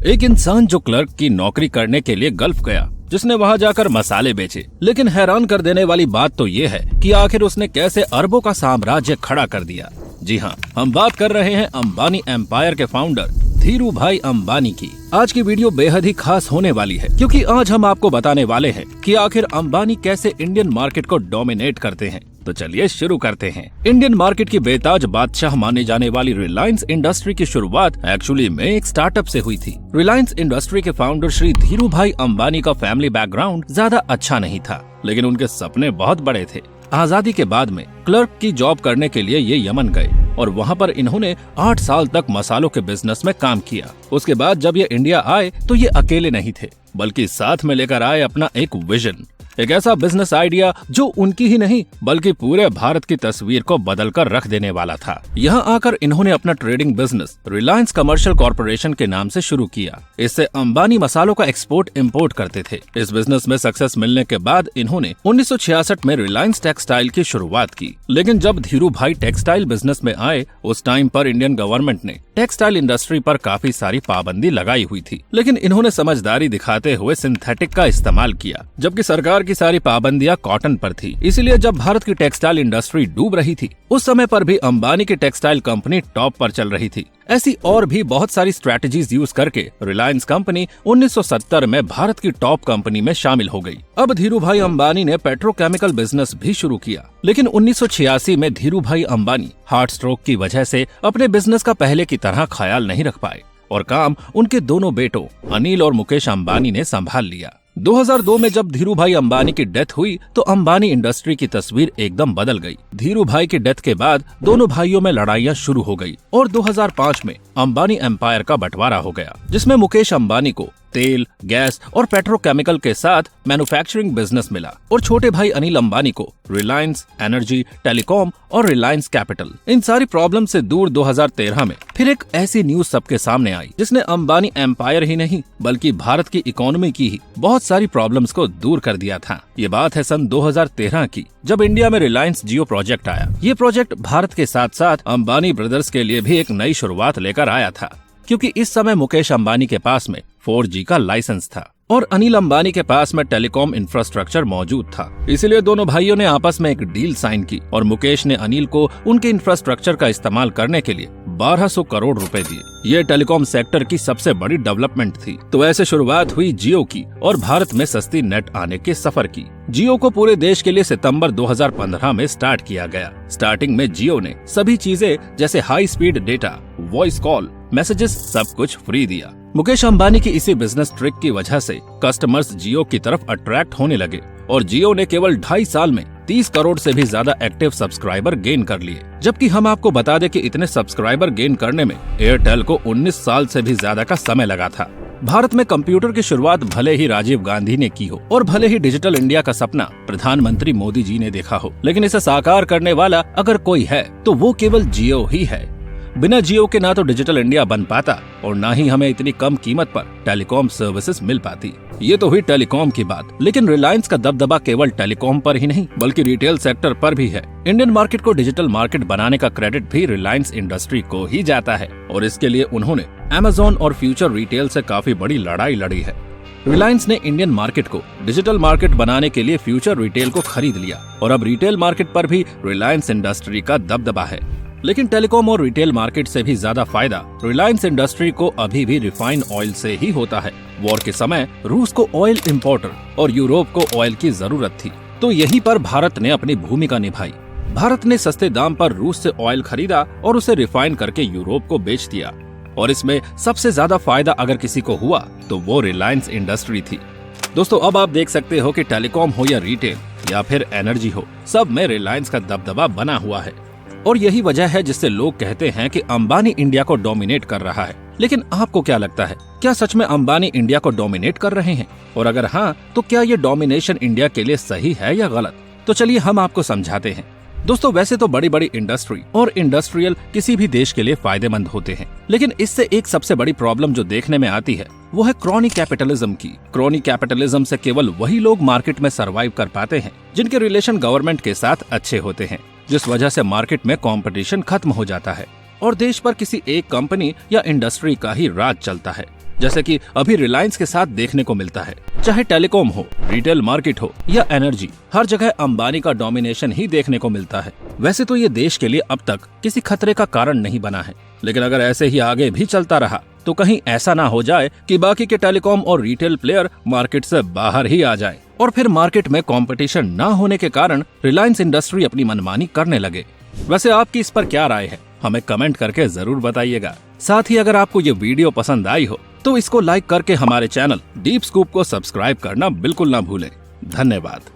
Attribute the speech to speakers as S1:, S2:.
S1: एक इंसान जो क्लर्क की नौकरी करने के लिए गल्फ गया, जिसने वहां जाकर मसाले बेचे। लेकिन हैरान कर देने वाली बात तो ये है कि आखिर उसने कैसे अरबों का साम्राज्य खड़ा कर दिया। जी हाँ, हम बात कर रहे हैं अंबानी एम्पायर के फाउंडर धीरू भाई अंबानी की। आज की वीडियो बेहद ही खास होने वाली है, क्योंकि आज हम आपको बताने वाले हैं कि आखिर अंबानी कैसे इंडियन मार्केट को डोमिनेट करते हैं। तो चलिए शुरू करते हैं। इंडियन मार्केट की बेताज बादशाह माने जाने वाली रिलायंस इंडस्ट्री की शुरुआत एक्चुअली में एक स्टार्टअप से हुई थी। रिलायंस इंडस्ट्री के फाउंडर श्री धीरू भाई अंबानी का फैमिली बैकग्राउंड ज्यादा अच्छा नहीं था, लेकिन उनके सपने बहुत बड़े थे। आजादी के बाद में क्लर्क की जॉब करने के लिए ये यमन गए और वहाँ पर इन्होंने 8 साल तक मसालों के बिजनेस में काम किया। उसके बाद जब ये इंडिया आए तो ये अकेले नहीं थे, बल्कि साथ में लेकर आए अपना एक विजन, एक ऐसा बिजनेस आइडिया जो उनकी ही नहीं बल्कि पूरे भारत की तस्वीर को बदलकर रख देने वाला था। यहाँ आकर इन्होंने अपना trading business Reliance commercial corporation के नाम से शुरू किया। इससे अंबानी मसालों का एक्सपोर्ट इंपोर्ट करते थे। इस बिजनेस में सक्सेस मिलने के बाद इन्होंने 1966 में रिलायंस टेक्सटाइल की शुरुआत की। लेकिन जब धीरू भाई टेक्सटाइल बिजनेस में आए, उस टाइम पर इंडियन गवर्नमेंट ने टेक्सटाइल इंडस्ट्री पर काफी सारी पाबंदी लगाई हुई थी, लेकिन इन्होंने समझदारी दिखाते हुए सिंथेटिक का इस्तेमाल किया, जबकि सरकार की सारी पाबंदियां कॉटन पर थी। इसीलिए जब भारत की टेक्सटाइल इंडस्ट्री डूब रही थी, उस समय पर भी अंबानी की टेक्सटाइल कंपनी टॉप पर चल रही थी। ऐसी और भी बहुत सारी स्ट्रैटेजीज यूज करके रिलायंस कंपनी 1970 में भारत की टॉप कंपनी में शामिल हो गई। अब धीरू भाई अंबानी ने पेट्रोकेमिकल बिजनेस भी शुरू किया, लेकिन 1986 में धीरू भाई अंबानी हार्ट स्ट्रोक की वजह से अपने बिजनेस का पहले की तरह ख्याल नहीं रख पाए और काम उनके दोनों बेटों अनिल और मुकेश अंबानी ने संभाल लिया। 2002 में जब धीरू भाई अंबानी की डेथ हुई तो अंबानी इंडस्ट्री की तस्वीर एकदम बदल गई। धीरू भाई की डेथ के बाद दोनों भाइयों में लड़ाइयां शुरू हो गई और 2005 में अंबानी एम्पायर का बंटवारा हो गया, जिसमें मुकेश अंबानी को तेल, गैस और पेट्रोकेमिकल के साथ मैन्युफैक्चरिंग बिजनेस मिला और छोटे भाई अनिल अंबानी को रिलायंस एनर्जी, टेलीकॉम और रिलायंस कैपिटल। इन सारी प्रॉब्लम से दूर 2013 में फिर एक ऐसी न्यूज सबके सामने आई, जिसने अंबानी एम्पायर ही नहीं बल्कि भारत की इकोनॉमी की ही बहुत सारी प्रॉब्लम्स को दूर कर दिया था। ये बात है सन 2013 की, जब इंडिया में रिलायंस जियो प्रोजेक्ट आया। ये प्रोजेक्ट भारत के साथ साथ अंबानी ब्रदर्स के लिए भी एक नई शुरुआत लेकर आया था, क्योंकि इस समय मुकेश अंबानी के पास में 4G का लाइसेंस था और अनिल अंबानी के पास में टेलीकॉम इंफ्रास्ट्रक्चर मौजूद था। इसलिए दोनों भाइयों ने आपस में एक डील साइन की और मुकेश ने अनिल को उनके इंफ्रास्ट्रक्चर का इस्तेमाल करने के लिए 1200 करोड़ रुपए दिए। ये टेलीकॉम सेक्टर की सबसे बड़ी डेवलपमेंट थी। तो ऐसे शुरुआत हुई जियो की और भारत में सस्ती नेट आने के सफर की। जियो को पूरे देश के लिए सितंबर 2015 में स्टार्ट किया गया। स्टार्टिंग में जियो ने सभी चीजें जैसे high speed data, voice call, messages सब कुछ फ्री दिया। मुकेश अंबानी की इसी बिजनेस ट्रिक की वजह से कस्टमर्स जियो की तरफ अट्रैक्ट होने लगे और जियो ने केवल 2.5 साल में 30 करोड़ से भी ज्यादा एक्टिव सब्सक्राइबर गेन कर लिए। जबकि हम आपको बता दें कि इतने सब्सक्राइबर गेन करने में एयरटेल को 19 साल से भी ज्यादा का समय लगा था। भारत में कंप्यूटर की शुरुआत भले ही राजीव गांधी ने की हो और भले ही डिजिटल इंडिया का सपना प्रधानमंत्री मोदी जी ने देखा हो, लेकिन इसे साकार करने वाला अगर कोई है तो वो केवल जियो ही है। बिना जियो के ना तो डिजिटल इंडिया बन पाता और ना ही हमें इतनी कम कीमत पर टेलीकॉम सर्विसेज मिल पाती। ये तो हुई टेलीकॉम की बात, लेकिन रिलायंस का दबदबा केवल टेलीकॉम पर ही नहीं बल्कि रिटेल सेक्टर पर भी है। इंडियन मार्केट को डिजिटल मार्केट बनाने का क्रेडिट भी रिलायंस इंडस्ट्री को ही जाता है और इसके लिए उन्होंने अमेज़न और फ्यूचर रिटेल से काफी बड़ी लड़ाई लड़ी है। रिलायंस ने इंडियन मार्केट को डिजिटल मार्केट बनाने के लिए फ्यूचर रिटेल को खरीद लिया और अब रिटेल मार्केट पर भी रिलायंस इंडस्ट्री का दबदबा है। लेकिन टेलीकॉम और रिटेल मार्केट से भी ज्यादा फायदा रिलायंस इंडस्ट्री को अभी भी रिफाइंड ऑयल से ही होता है। वॉर के समय रूस को ऑयल इंपोर्टर और यूरोप को ऑयल की जरूरत थी, तो यहीं पर भारत ने अपनी भूमिका निभाई। भारत ने सस्ते दाम पर रूस से ऑयल खरीदा और उसे रिफाइन करके यूरोप को बेच दिया और इसमें सबसे ज्यादा फायदा अगर किसी को हुआ तो वो रिलायंस इंडस्ट्री थी। दोस्तों, अब आप देख सकते हो कि टेलीकॉम हो या रिटेल या फिर एनर्जी हो, सब में रिलायंस का दबदबा बना हुआ है और यही वजह है जिससे लोग कहते हैं कि अंबानी इंडिया को डोमिनेट कर रहा है। लेकिन आपको क्या लगता है, क्या सच में अंबानी इंडिया को डोमिनेट कर रहे हैं? और अगर हाँ, तो क्या ये डोमिनेशन इंडिया के लिए सही है या गलत? तो चलिए हम आपको समझाते हैं। दोस्तों, वैसे तो बड़ी बड़ी इंडस्ट्री और इंडस्ट्रियल किसी भी देश के लिए फायदेमंद होते हैं, लेकिन इससे एक सबसे बड़ी प्रॉब्लम जो देखने में आती है वो है क्रॉनी कैपिटलिज्म की। क्रॉनी कैपिटलिज्म से केवल वही लोग मार्केट में सरवाइव कर पाते हैं जिनके रिलेशन गवर्नमेंट के साथ अच्छे होते हैं, जिस वजह से मार्केट में कंपटीशन खत्म हो जाता है और देश पर किसी एक कंपनी या इंडस्ट्री का ही राज चलता है। जैसे कि अभी रिलायंस के साथ देखने को मिलता है। चाहे टेलीकॉम हो, रिटेल मार्केट हो या एनर्जी, हर जगह अंबानी का डोमिनेशन ही देखने को मिलता है। वैसे तो ये देश के लिए अब तक किसी खतरे का कारण नहीं बना है, लेकिन अगर ऐसे ही आगे भी चलता रहा तो कहीं ऐसा ना हो जाए कि बाकी के टेलीकॉम और रिटेल प्लेयर मार्केट से बाहर ही आ जाए और फिर मार्केट में कंपटीशन ना होने के कारण रिलायंस इंडस्ट्री अपनी मनमानी करने लगे। वैसे आपकी इस पर क्या राय है, हमें कमेंट करके जरूर बताइएगा। साथ ही अगर आपको ये वीडियो पसंद आई हो तो इसको लाइक करके हमारे चैनल डीप स्कूप को सब्सक्राइब करना बिल्कुल ना भूलें। धन्यवाद।